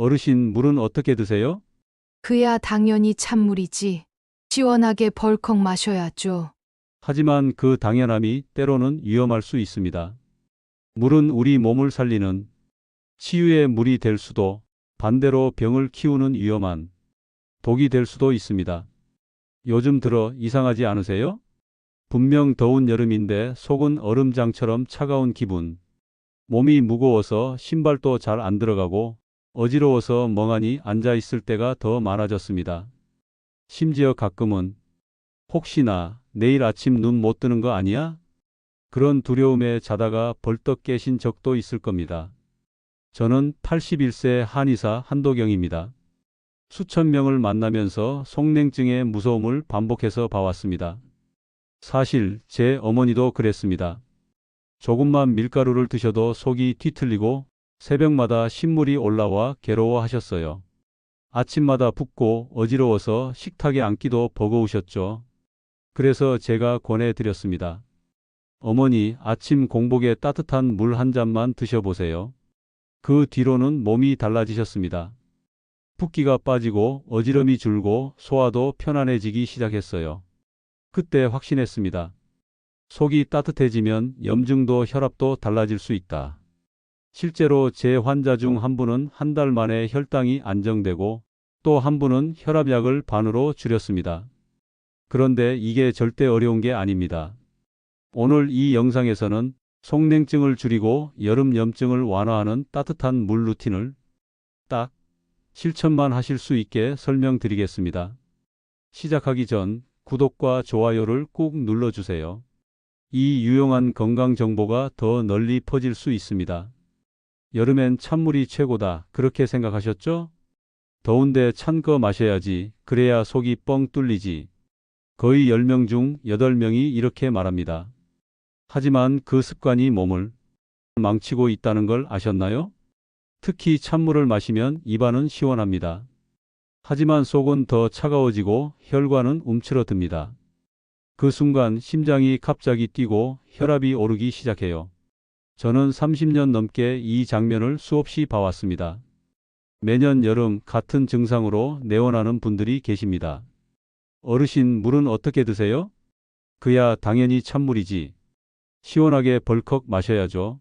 어르신, 물은 어떻게 드세요? 그야 당연히 찬물이지. 시원하게 벌컥 마셔야죠. 하지만 그 당연함이 때로는 위험할 수 있습니다. 물은 우리 몸을 살리는 치유의 물이 될 수도, 반대로 병을 키우는 위험한 독이 될 수도 있습니다. 요즘 들어 이상하지 않으세요? 분명 더운 여름인데 속은 얼음장처럼 차가운 기분. 몸이 무거워서 신발도 잘 안 들어가고 어지러워서 멍하니 앉아 있을 때가 더 많아졌습니다. 심지어 가끔은 혹시나 내일 아침 눈 못 뜨는 거 아니야? 그런 두려움에 자다가 벌떡 깨신 적도 있을 겁니다. 저는 81세 한의사 한도경입니다. 수천 명을 만나면서 속냉증의 무서움을 반복해서 봐왔습니다. 사실 제 어머니도 그랬습니다. 조금만 밀가루를 드셔도 속이 뒤틀리고 새벽마다 신물이 올라와 괴로워하셨어요. 아침마다 붓고 어지러워서 식탁에 앉기도 버거우셨죠. 그래서 제가 권해드렸습니다. 어머니, 아침 공복에 따뜻한 물 한 잔만 드셔보세요. 그 뒤로는 몸이 달라지셨습니다. 붓기가 빠지고 어지럼이 줄고 소화도 편안해지기 시작했어요. 그때 확신했습니다. 속이 따뜻해지면 염증도 혈압도 달라질 수 있다. 실제로 제 환자 중 한 분은 한 달 만에 혈당이 안정되고 또 한 분은 혈압약을 반으로 줄였습니다. 그런데 이게 절대 어려운 게 아닙니다. 오늘 이 영상에서는 속냉증을 줄이고 여름 염증을 완화하는 따뜻한 물 루틴을 딱 실천만 하실 수 있게 설명드리겠습니다. 시작하기 전 구독과 좋아요를 꾹 눌러주세요. 이 유용한 건강 정보가 더 널리 퍼질 수 있습니다. 여름엔 찬물이 최고다. 그렇게 생각하셨죠? 더운데 찬 거 마셔야지. 그래야 속이 뻥 뚫리지. 거의 10명 중 8명이 이렇게 말합니다. 하지만 그 습관이 몸을 망치고 있다는 걸 아셨나요? 특히 찬물을 마시면 입안은 시원합니다. 하지만 속은 더 차가워지고 혈관은 움츠러듭니다. 그 순간 심장이 갑자기 뛰고 혈압이 오르기 시작해요. 저는 30년 넘게 이 장면을 수없이 봐왔습니다. 매년 여름 같은 증상으로 내원하는 분들이 계십니다. 어르신, 물은 어떻게 드세요? 그야 당연히 찬물이지. 시원하게 벌컥 마셔야죠.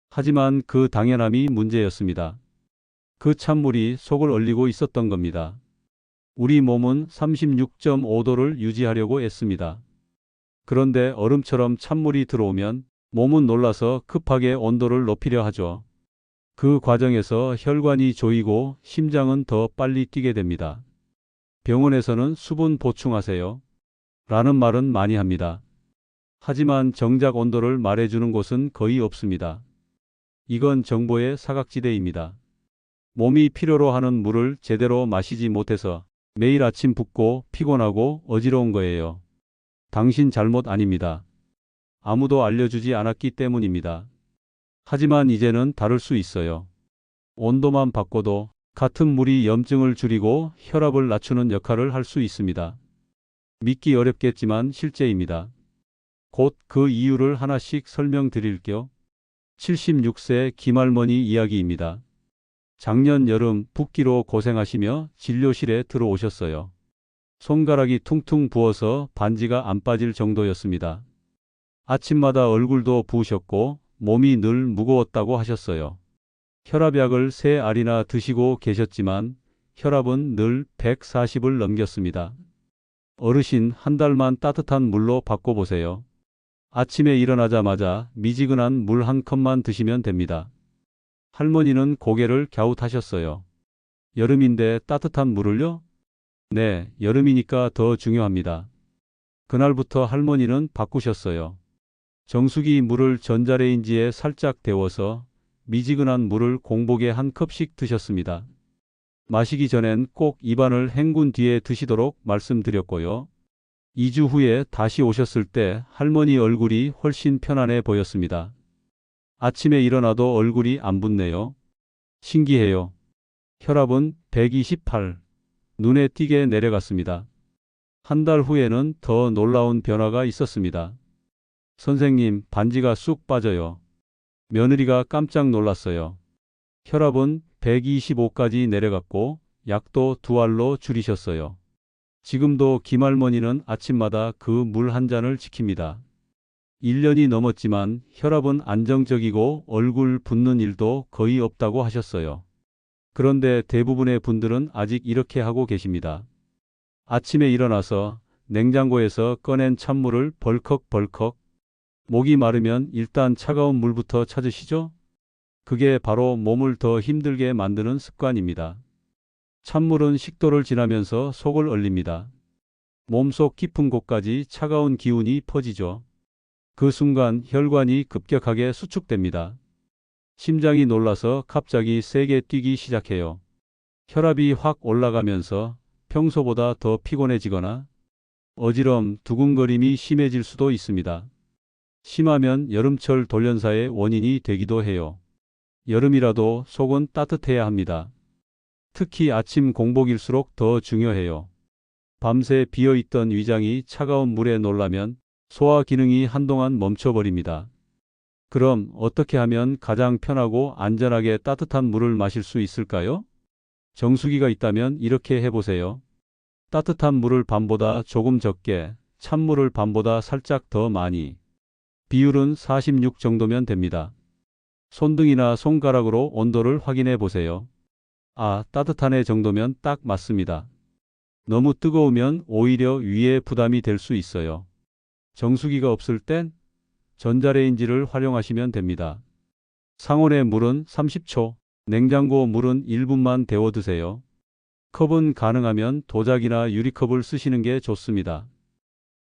하지만 그 당연함이 문제였습니다. 그 찬물이 속을 얼리고 있었던 겁니다. 우리 몸은 36.5도를 유지하려고 애씁니다. 그런데 얼음처럼 찬물이 들어오면 몸은 놀라서 급하게 온도를 높이려 하죠. 그 과정에서 혈관이 조이고 심장은 더 빨리 뛰게 됩니다. 병원에서는 수분 보충하세요 라는 말은 많이 합니다. 하지만 정작 온도를 말해주는 곳은 거의 없습니다. 이건 정보의 사각지대입니다. 몸이 필요로 하는 물을 제대로 마시지 못해서 매일 아침 붓고 피곤하고 어지러운 거예요. 당신 잘못 아닙니다. 아무도 알려주지 않았기 때문입니다. 하지만 이제는 다를 수 있어요. 온도만 바꿔도 같은 물이 염증을 줄이고 혈압을 낮추는 역할을 할 수 있습니다. 믿기 어렵겠지만 실제입니다. 곧 그 이유를 하나씩 설명드릴게요. 76세 김할머니 이야기입니다. 작년 여름 붓기로 고생하시며 진료실에 들어오셨어요. 손가락이 퉁퉁 부어서 반지가 안 빠질 정도였습니다. 아침마다 얼굴도 부으셨고 몸이 늘 무거웠다고 하셨어요. 혈압약을 3알이나 드시고 계셨지만 혈압은 늘 140을 넘겼습니다. 어르신, 한 달만 따뜻한 물로 바꿔보세요. 아침에 일어나자마자 미지근한 물 한 컵만 드시면 됩니다. 할머니는 고개를 갸웃하셨어요. 여름인데 따뜻한 물을요? 네, 여름이니까 더 중요합니다. 그날부터 할머니는 바꾸셨어요. 정수기 물을 전자레인지에 살짝 데워서 미지근한 물을 공복에 한 컵씩 드셨습니다. 마시기 전엔 꼭 입안을 헹군 뒤에 드시도록 말씀드렸고요. 2주 후에 다시 오셨을 때 할머니 얼굴이 훨씬 편안해 보였습니다. 아침에 일어나도 얼굴이 안 붓네요. 신기해요. 혈압은 128. 눈에 띄게 내려갔습니다. 한 달 후에는 더 놀라운 변화가 있었습니다. 선생님, 반지가 쑥 빠져요. 며느리가 깜짝 놀랐어요. 혈압은 125까지 내려갔고 약도 2알로 줄이셨어요. 지금도 김할머니는 아침마다 그 물 한 잔을 지킵니다. 1년이 넘었지만 혈압은 안정적이고 얼굴 붓는 일도 거의 없다고 하셨어요. 그런데 대부분의 분들은 아직 이렇게 하고 계십니다. 아침에 일어나서 냉장고에서 꺼낸 찬물을 벌컥벌컥, 목이 마르면 일단 차가운 물부터 찾으시죠? 그게 바로 몸을 더 힘들게 만드는 습관입니다. 찬물은 식도를 지나면서 속을 얼립니다. 몸속 깊은 곳까지 차가운 기운이 퍼지죠. 그 순간 혈관이 급격하게 수축됩니다. 심장이 놀라서 갑자기 세게 뛰기 시작해요. 혈압이 확 올라가면서 평소보다 더 피곤해지거나 어지럼, 두근거림이 심해질 수도 있습니다. 심하면 여름철 돌연사의 원인이 되기도 해요. 여름이라도 속은 따뜻해야 합니다. 특히 아침 공복일수록 더 중요해요. 밤새 비어있던 위장이 차가운 물에 놀라면 소화 기능이 한동안 멈춰버립니다. 그럼 어떻게 하면 가장 편하고 안전하게 따뜻한 물을 마실 수 있을까요? 정수기가 있다면 이렇게 해보세요. 따뜻한 물을 밤보다 조금 적게, 찬물을 밤보다 살짝 더 많이. 비율은 46 정도면 됩니다. 손등이나 손가락으로 온도를 확인해 보세요. 아, 따뜻하네 정도면 딱 맞습니다. 너무 뜨거우면 오히려 위에 부담이 될 수 있어요. 정수기가 없을 땐 전자레인지를 활용하시면 됩니다. 상온의 물은 30초, 냉장고 물은 1분만 데워 드세요. 컵은 가능하면 도자기나 유리컵을 쓰시는 게 좋습니다.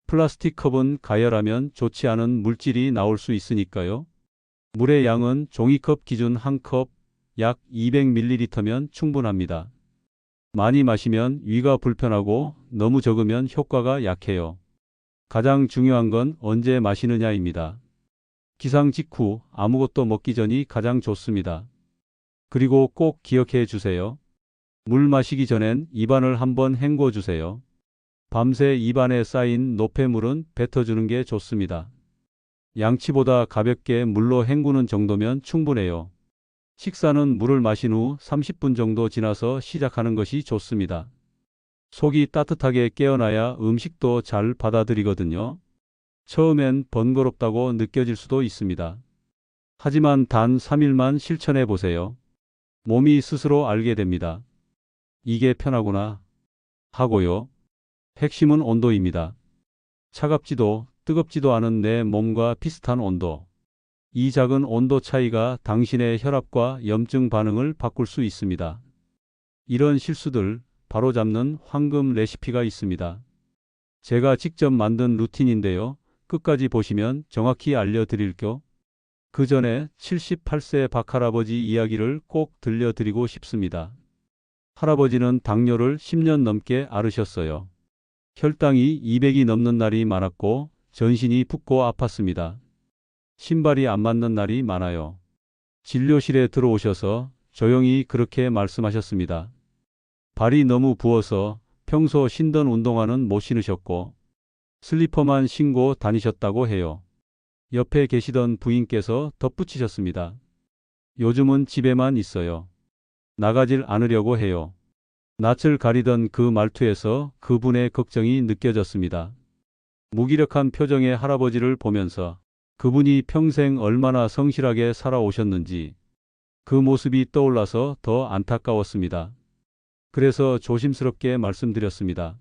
플라스틱 컵은 가열하면 좋지 않은 물질이 나올 수 있으니까요. 물의 양은 종이컵 기준 1컵, 약 200ml면 충분합니다. 많이 마시면 위가 불편하고 너무 적으면 효과가 약해요. 가장 중요한 건 언제 마시느냐입니다. 기상 직후 아무것도 먹기 전이 가장 좋습니다. 그리고 꼭 기억해 주세요. 물 마시기 전엔 입안을 한번 헹궈 주세요. 밤새 입안에 쌓인 노폐물은 뱉어주는 게 좋습니다. 양치보다 가볍게 물로 헹구는 정도면 충분해요. 식사는 물을 마신 후 30분 정도 지나서 시작하는 것이 좋습니다. 속이 따뜻하게 깨어나야 음식도 잘 받아들이거든요. 처음엔 번거롭다고 느껴질 수도 있습니다. 하지만 단 3일만 실천해 보세요. 몸이 스스로 알게 됩니다. 이게 편하구나 하고요. 핵심은 온도입니다. 차갑지도 뜨겁지도 않은 내 몸과 비슷한 온도. 이 작은 온도 차이가 당신의 혈압과 염증 반응을 바꿀 수 있습니다. 이런 실수들 바로잡는 황금 레시피가 있습니다. 제가 직접 만든 루틴인데요. 끝까지 보시면 정확히 알려드릴게요. 그 전에 78세 박할아버지 이야기를 꼭 들려드리고 싶습니다. 할아버지는 당뇨를 10년 넘게 앓으셨어요. 혈당이 200이 넘는 날이 많았고 전신이 붓고 아팠습니다. 신발이 안 맞는 날이 많아요. 진료실에 들어오셔서 조용히 그렇게 말씀하셨습니다. 발이 너무 부어서 평소 신던 운동화는 못 신으셨고 슬리퍼만 신고 다니셨다고 해요. 옆에 계시던 부인께서 덧붙이셨습니다. 요즘은 집에만 있어요. 나가질 않으려고 해요. 낯을 가리던 그 말투에서 그분의 걱정이 느껴졌습니다. 무기력한 표정의 할아버지를 보면서 그분이 평생 얼마나 성실하게 살아오셨는지 그 모습이 떠올라서 더 안타까웠습니다. 그래서 조심스럽게 말씀드렸습니다.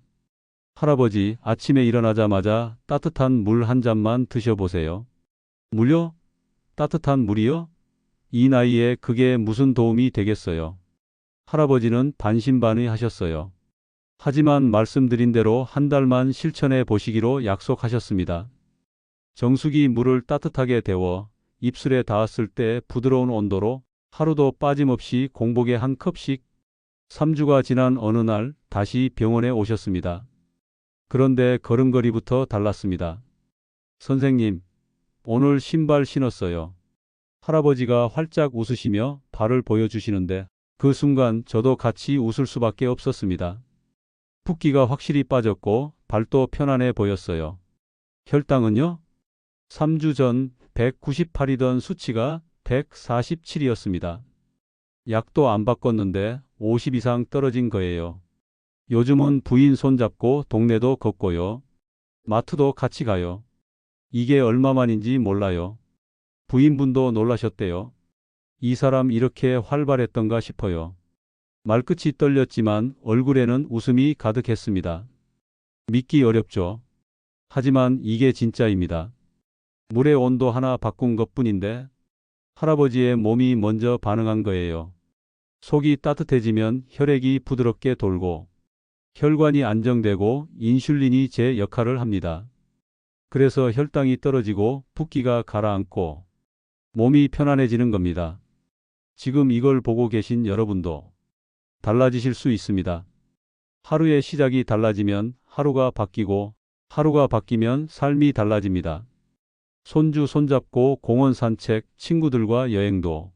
할아버지, 아침에 일어나자마자 따뜻한 물 한 잔만 드셔보세요. 물요? 따뜻한 물이요? 이 나이에 그게 무슨 도움이 되겠어요? 할아버지는 반신반의하셨어요. 하지만 말씀드린 대로 한 달만 실천해 보시기로 약속하셨습니다. 정수기 물을 따뜻하게 데워 입술에 닿았을 때 부드러운 온도로 하루도 빠짐없이 공복에 한 컵씩 3주가 지난 어느 날 다시 병원에 오셨습니다. 그런데 걸음걸이부터 달랐습니다. 선생님, 오늘 신발 신었어요. 할아버지가 활짝 웃으시며 발을 보여주시는데 그 순간 저도 같이 웃을 수밖에 없었습니다. 붓기가 확실히 빠졌고 발도 편안해 보였어요. 혈당은요? 3주 전 198이던 수치가 147이었습니다. 약도 안 바꿨는데 50 이상 떨어진 거예요. 요즘은 부인 손잡고 동네도 걷고요. 마트도 같이 가요. 이게 얼마만인지 몰라요. 부인분도 놀라셨대요. 이 사람 이렇게 활발했던가 싶어요. 말끝이 떨렸지만 얼굴에는 웃음이 가득했습니다. 믿기 어렵죠. 하지만 이게 진짜입니다. 물의 온도 하나 바꾼 것뿐인데 할아버지의 몸이 먼저 반응한 거예요. 속이 따뜻해지면 혈액이 부드럽게 돌고 혈관이 안정되고 인슐린이 제 역할을 합니다. 그래서 혈당이 떨어지고 붓기가 가라앉고 몸이 편안해지는 겁니다. 지금 이걸 보고 계신 여러분도 달라지실 수 있습니다. 하루의 시작이 달라지면 하루가 바뀌고 하루가 바뀌면 삶이 달라집니다. 손주 손잡고 공원 산책, 친구들과 여행도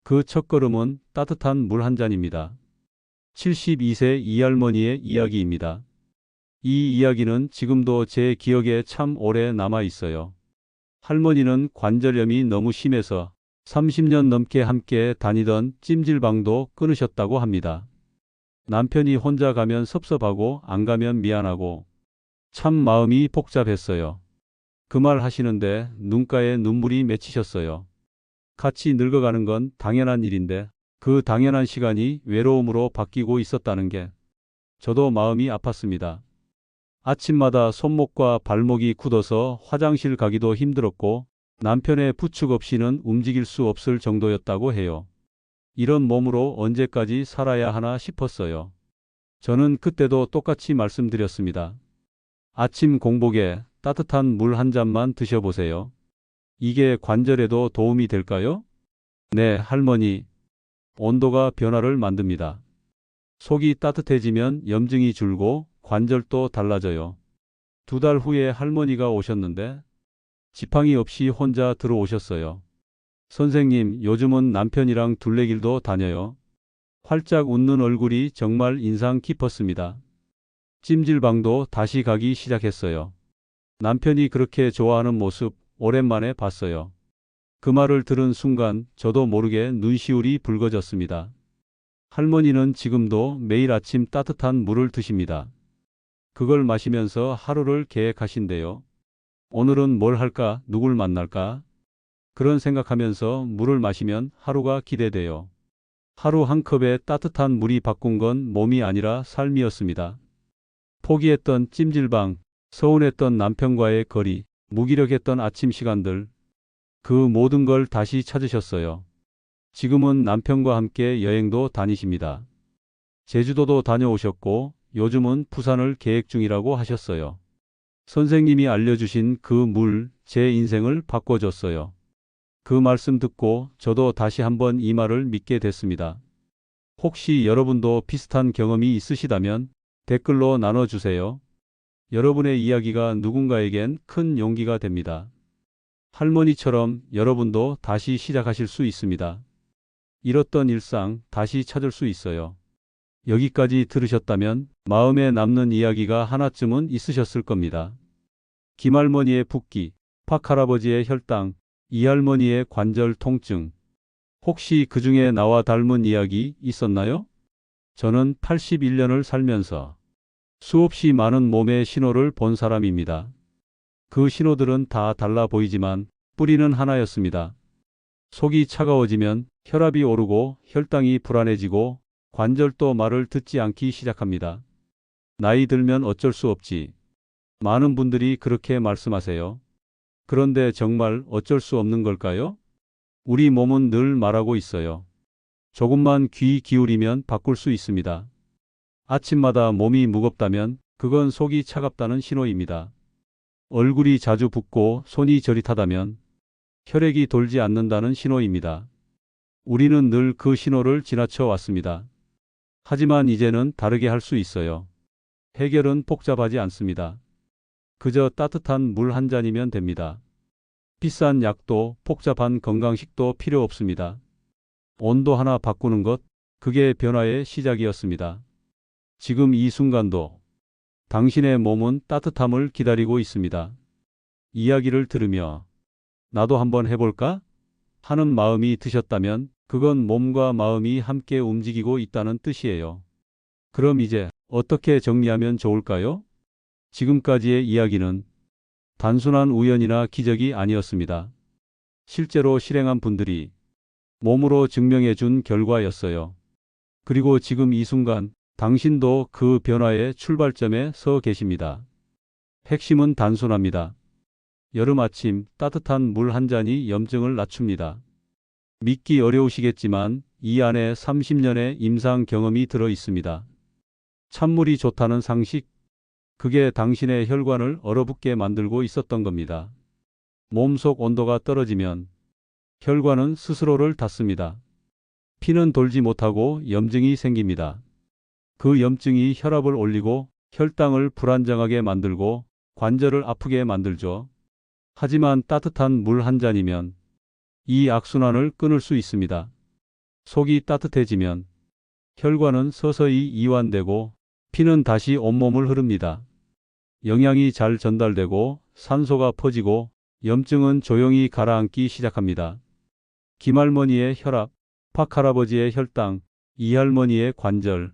그 첫걸음은 따뜻한 물 한 잔입니다. 72세 이할머니의 이야기입니다. 이 이야기는 지금도 제 기억에 참 오래 남아 있어요. 할머니는 관절염이 너무 심해서 30년 넘게 함께 다니던 찜질방도 끊으셨다고 합니다. 남편이 혼자 가면 섭섭하고 안 가면 미안하고 참 마음이 복잡했어요. 그 말 하시는데 눈가에 눈물이 맺히셨어요. 같이 늙어가는 건 당연한 일인데 그 당연한 시간이 외로움으로 바뀌고 있었다는 게 저도 마음이 아팠습니다. 아침마다 손목과 발목이 굳어서 화장실 가기도 힘들었고 남편의 부축 없이는 움직일 수 없을 정도였다고 해요. 이런 몸으로 언제까지 살아야 하나 싶었어요. 저는 그때도 똑같이 말씀드렸습니다. 아침 공복에 따뜻한 물 한 잔만 드셔보세요. 이게 관절에도 도움이 될까요? 네, 할머니. 온도가 변화를 만듭니다. 속이 따뜻해지면 염증이 줄고 관절도 달라져요. 2달 후에 할머니가 오셨는데 지팡이 없이 혼자 들어오셨어요. 선생님, 요즘은 남편이랑 둘레길도 다녀요. 활짝 웃는 얼굴이 정말 인상 깊었습니다. 찜질방도 다시 가기 시작했어요. 남편이 그렇게 좋아하는 모습 오랜만에 봤어요. 그 말을 들은 순간 저도 모르게 눈시울이 붉어졌습니다. 할머니는 지금도 매일 아침 따뜻한 물을 드십니다. 그걸 마시면서 하루를 계획하신대요. 오늘은 뭘 할까? 누굴 만날까? 그런 생각하면서 물을 마시면 하루가 기대돼요. 하루 한 컵에 따뜻한 물이 바꾼 건 몸이 아니라 삶이었습니다. 포기했던 찜질방, 서운했던 남편과의 거리, 무기력했던 아침 시간들, 그 모든 걸 다시 찾으셨어요. 지금은 남편과 함께 여행도 다니십니다. 제주도도 다녀오셨고 요즘은 부산을 계획 중이라고 하셨어요. 선생님이 알려주신 그 물, 제 인생을 바꿔줬어요. 그 말씀 듣고 저도 다시 한번 이 말을 믿게 됐습니다. 혹시 여러분도 비슷한 경험이 있으시다면 댓글로 나눠주세요. 여러분의 이야기가 누군가에겐 큰 용기가 됩니다. 할머니처럼 여러분도 다시 시작하실 수 있습니다. 잃었던 일상 다시 찾을 수 있어요. 여기까지 들으셨다면 마음에 남는 이야기가 하나쯤은 있으셨을 겁니다. 김할머니의 붓기, 팍할아버지의 혈당, 이할머니의 관절 통증. 혹시 그 중에 나와 닮은 이야기 있었나요? 저는 81년을 살면서 수없이 많은 몸의 신호를 본 사람입니다. 그 신호들은 다 달라 보이지만 뿌리는 하나였습니다. 속이 차가워지면 혈압이 오르고 혈당이 불안해지고 관절도 말을 듣지 않기 시작합니다. 나이 들면 어쩔 수 없지. 많은 분들이 그렇게 말씀하세요. 그런데 정말 어쩔 수 없는 걸까요? 우리 몸은 늘 말하고 있어요. 조금만 귀 기울이면 바꿀 수 있습니다. 아침마다 몸이 무겁다면 그건 속이 차갑다는 신호입니다. 얼굴이 자주 붓고 손이 저릿하다면 혈액이 돌지 않는다는 신호입니다. 우리는 늘 그 신호를 지나쳐 왔습니다. 하지만 이제는 다르게 할 수 있어요. 해결은 복잡하지 않습니다. 그저 따뜻한 물 한 잔이면 됩니다. 비싼 약도 복잡한 건강식도 필요 없습니다. 온도 하나 바꾸는 것, 그게 변화의 시작이었습니다. 지금 이 순간도 당신의 몸은 따뜻함을 기다리고 있습니다. 이야기를 들으며 나도 한번 해볼까? 하는 마음이 드셨다면 그건 몸과 마음이 함께 움직이고 있다는 뜻이에요. 그럼 이제 어떻게 정리하면 좋을까요? 지금까지의 이야기는 단순한 우연이나 기적이 아니었습니다. 실제로 실행한 분들이 몸으로 증명해 준 결과였어요. 그리고 지금 이 순간 당신도 그 변화의 출발점에 서 계십니다. 핵심은 단순합니다. 여름 아침 따뜻한 물 한 잔이 염증을 낮춥니다. 믿기 어려우시겠지만 이 안에 30년의 임상 경험이 들어 있습니다. 찬물이 좋다는 상식, 그게 당신의 혈관을 얼어붙게 만들고 있었던 겁니다. 몸속 온도가 떨어지면 혈관은 스스로를 닫습니다. 피는 돌지 못하고 염증이 생깁니다. 그 염증이 혈압을 올리고 혈당을 불안정하게 만들고 관절을 아프게 만들죠. 하지만 따뜻한 물 한 잔이면 이 악순환을 끊을 수 있습니다. 속이 따뜻해지면 혈관은 서서히 이완되고 피는 다시 온몸을 흐릅니다. 영양이 잘 전달되고 산소가 퍼지고 염증은 조용히 가라앉기 시작합니다. 김할머니의 혈압, 팍할아버지의 혈당, 이할머니의 관절,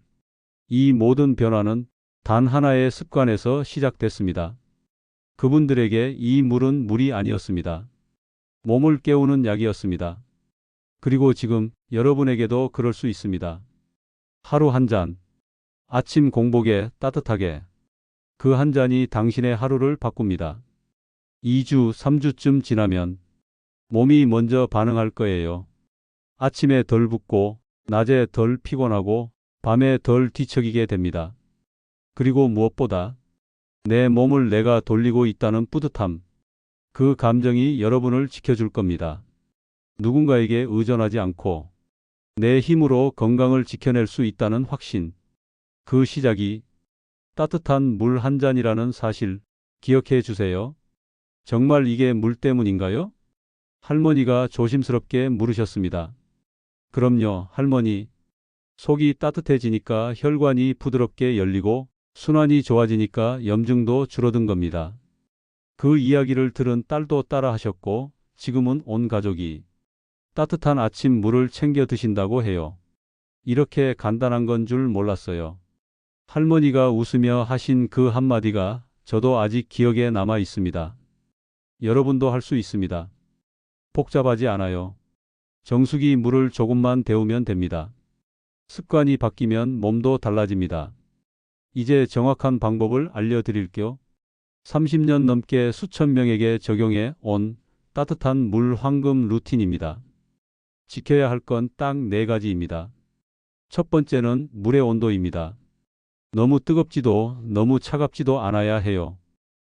이 모든 변화는 단 하나의 습관에서 시작됐습니다. 그분들에게 이 물은 물이 아니었습니다. 몸을 깨우는 약이었습니다. 그리고 지금 여러분에게도 그럴 수 있습니다. 하루 한 잔, 아침 공복에 따뜻하게, 그 한 잔이 당신의 하루를 바꿉니다. 2주, 3주쯤 지나면 몸이 먼저 반응할 거예요. 아침에 덜 붓고, 낮에 덜 피곤하고, 밤에 덜 뒤척이게 됩니다. 그리고 무엇보다 내 몸을 내가 돌리고 있다는 뿌듯함, 그 감정이 여러분을 지켜줄 겁니다. 누군가에게 의존하지 않고 내 힘으로 건강을 지켜낼 수 있다는 확신, 그 시작이 따뜻한 물 한 잔이라는 사실 기억해 주세요. 정말 이게 물 때문인가요? 할머니가 조심스럽게 물으셨습니다. 그럼요, 할머니. 속이 따뜻해지니까 혈관이 부드럽게 열리고 순환이 좋아지니까 염증도 줄어든 겁니다. 그 이야기를 들은 딸도 따라 하셨고 지금은 온 가족이 따뜻한 아침 물을 챙겨 드신다고 해요. 이렇게 간단한 건 줄 몰랐어요. 할머니가 웃으며 하신 그 한마디가 저도 아직 기억에 남아 있습니다. 여러분도 할 수 있습니다. 복잡하지 않아요. 정수기 물을 조금만 데우면 됩니다. 습관이 바뀌면 몸도 달라집니다. 이제 정확한 방법을 알려드릴게요. 30년 넘게 수천 명에게 적용해 온 따뜻한 물 황금 루틴입니다. 지켜야 할 건 딱 4가지입니다. 첫 번째는 물의 온도입니다. 너무 뜨겁지도 너무 차갑지도 않아야 해요.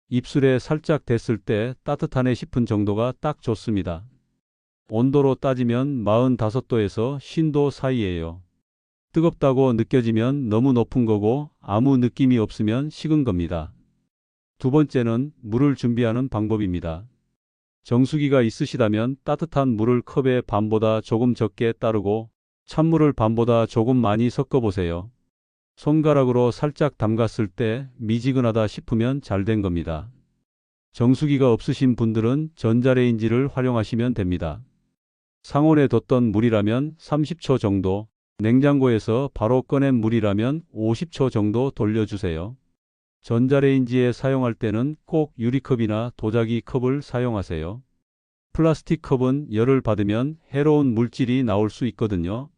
입술에 살짝 댔을 때 따뜻하네 싶은 정도가 딱 좋습니다. 온도로 따지면 45도에서 50도 사이예요. 뜨겁다고 느껴지면 너무 높은 거고 아무 느낌이 없으면 식은 겁니다. 두 번째는 물을 준비하는 방법입니다. 정수기가 있으시다면 따뜻한 물을 컵의 반보다 조금 적게 따르고 찬물을 반보다 조금 많이 섞어보세요. 손가락으로 살짝 담갔을 때 미지근하다 싶으면 잘 된 겁니다. 정수기가 없으신 분들은 전자레인지를 활용하시면 됩니다. 상온에 뒀던 물이라면 30초 정도, 냉장고에서 바로 꺼낸 물이라면 50초 정도 돌려주세요. 전자레인지에 사용할 때는 꼭 유리컵이나 도자기 컵을 사용하세요. 플라스틱 컵은 열을 받으면 해로운 물질이 나올 수 있거든요.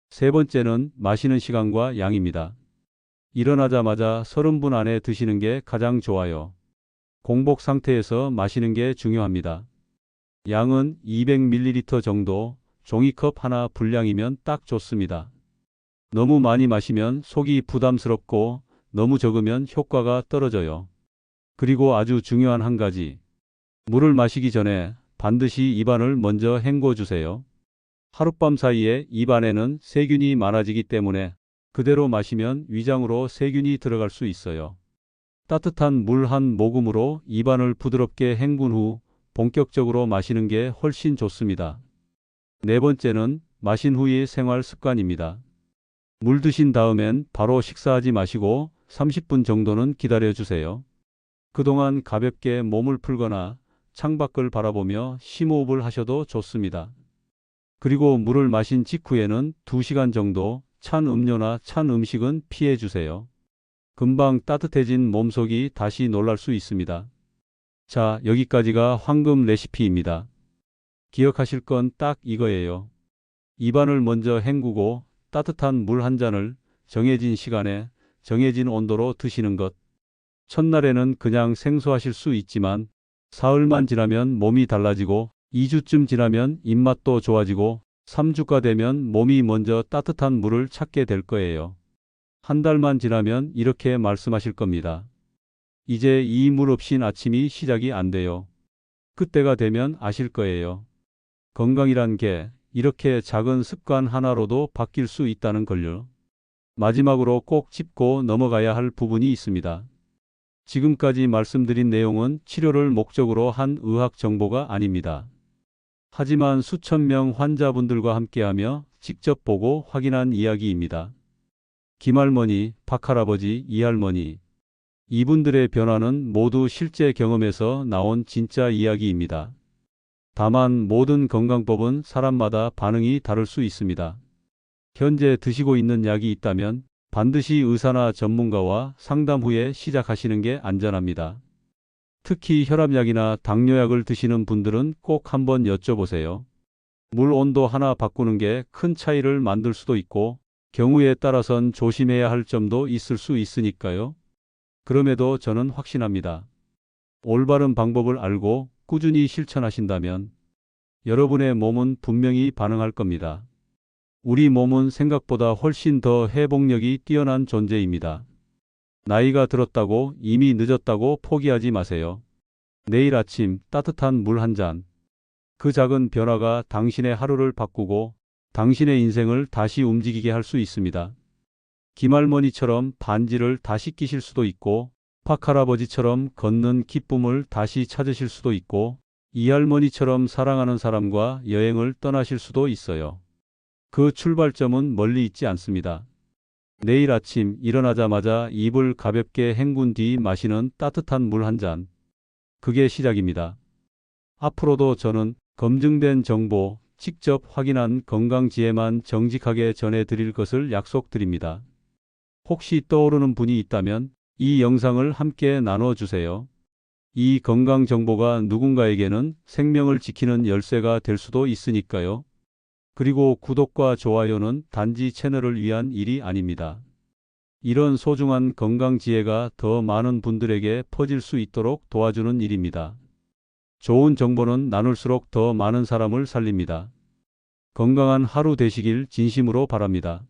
세 번째는 마시는 시간과 양입니다. 일어나자마자 30분 안에 드시는 게 가장 좋아요. 공복 상태에서 마시는 게 중요합니다. 양은 200ml 정도, 종이컵 하나 분량이면 딱 좋습니다. 너무 많이 마시면 속이 부담스럽고 너무 적으면 효과가 떨어져요. 그리고 아주 중요한 한 가지. 물을 마시기 전에 반드시 입안을 먼저 헹궈 주세요. 하룻밤 사이에 입안에는 세균이 많아지기 때문에 그대로 마시면 위장으로 세균이 들어갈 수 있어요. 따뜻한 물 한 모금으로 입안을 부드럽게 헹군 후 본격적으로 마시는 게 훨씬 좋습니다. 네 번째는 마신 후의 생활 습관입니다. 물 드신 다음엔 바로 식사하지 마시고 30분 정도는 기다려 주세요. 그동안 가볍게 몸을 풀거나 창밖을 바라보며 심호흡을 하셔도 좋습니다. 그리고 물을 마신 직후에는 2시간 정도 찬 음료나 찬 음식은 피해 주세요. 금방 따뜻해진 몸속이 다시 놀랄 수 있습니다. 자, 여기까지가 황금 레시피입니다. 기억하실 건 딱 이거예요. 입안을 먼저 헹구고 따뜻한 물 한 잔을 정해진 시간에 정해진 온도로 드시는 것. 첫날에는 그냥 생소하실 수 있지만 사흘만 지나면 몸이 달라지고 2주쯤 지나면 입맛도 좋아지고 3주가 되면 몸이 먼저 따뜻한 물을 찾게 될 거예요. 한 달만 지나면 이렇게 말씀하실 겁니다. 이제 이 물 없인 아침이 시작이 안 돼요. 그때가 되면 아실 거예요. 건강이란 게 이렇게 작은 습관 하나로도 바뀔 수 있다는 걸요. 마지막으로 꼭 짚고 넘어가야 할 부분이 있습니다. 지금까지 말씀드린 내용은 치료를 목적으로 한 의학 정보가 아닙니다. 하지만 수천 명 환자분들과 함께하며 직접 보고 확인한 이야기입니다. 김할머니, 박할아버지, 이할머니. 이분들의 변화는 모두 실제 경험에서 나온 진짜 이야기입니다. 다만 모든 건강법은 사람마다 반응이 다를 수 있습니다. 현재 드시고 있는 약이 있다면 반드시 의사나 전문가와 상담 후에 시작하시는 게 안전합니다. 특히 혈압약이나 당뇨약을 드시는 분들은 꼭 한번 여쭤보세요. 물 온도 하나 바꾸는 게 큰 차이를 만들 수도 있고 경우에 따라선 조심해야 할 점도 있을 수 있으니까요. 그럼에도 저는 확신합니다. 올바른 방법을 알고 꾸준히 실천하신다면 여러분의 몸은 분명히 반응할 겁니다. 우리 몸은 생각보다 훨씬 더 회복력이 뛰어난 존재입니다. 나이가 들었다고 이미 늦었다고 포기하지 마세요. 내일 아침 따뜻한 물 한 잔. 그 작은 변화가 당신의 하루를 바꾸고 당신의 인생을 다시 움직이게 할 수 있습니다. 김할머니처럼 반지를 다시 끼실 수도 있고 박할아버지처럼 걷는 기쁨을 다시 찾으실 수도 있고 이할머니처럼 사랑하는 사람과 여행을 떠나실 수도 있어요. 그 출발점은 멀리 있지 않습니다. 내일 아침 일어나자마자 입을 가볍게 헹군 뒤 마시는 따뜻한 물 한 잔. 그게 시작입니다. 앞으로도 저는 검증된 정보, 직접 확인한 건강지혜만 정직하게 전해드릴 것을 약속드립니다. 혹시 떠오르는 분이 있다면 이 영상을 함께 나눠주세요. 이 건강 정보가 누군가에게는 생명을 지키는 열쇠가 될 수도 있으니까요. 그리고 구독과 좋아요는 단지 채널을 위한 일이 아닙니다. 이런 소중한 건강 지혜가 더 많은 분들에게 퍼질 수 있도록 도와주는 일입니다. 좋은 정보는 나눌수록 더 많은 사람을 살립니다. 건강한 하루 되시길 진심으로 바랍니다.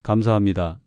감사합니다.